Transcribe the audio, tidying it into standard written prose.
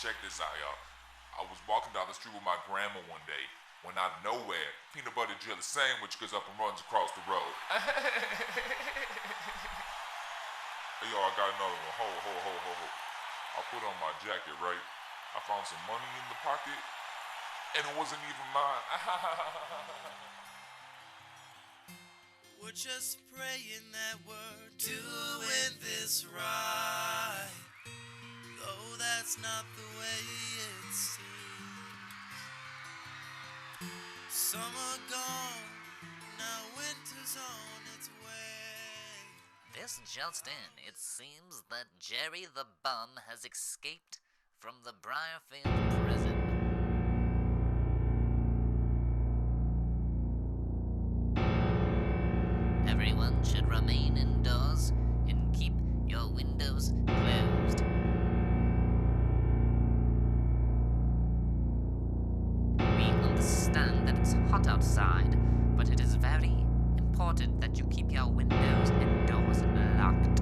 check this out, y'all. I was walking down the street with my grandma one day when out of nowhere, peanut butter jelly sandwich goes up and runs across the road. Hey, yo, I got another one. Ho. I put on my jacket, right? I found some money in the pocket, and it wasn't even mine. We're just praying that we're doing this right, though that's not the way it seems. Summer gone, now winter's on its way. This just in, it seems that Jerry the Bum has escaped from the Briarfield prison. Everyone should remain indoors and keep your windows closed. We understand that it's hot outside, but it is very important that you keep your windows and doors locked.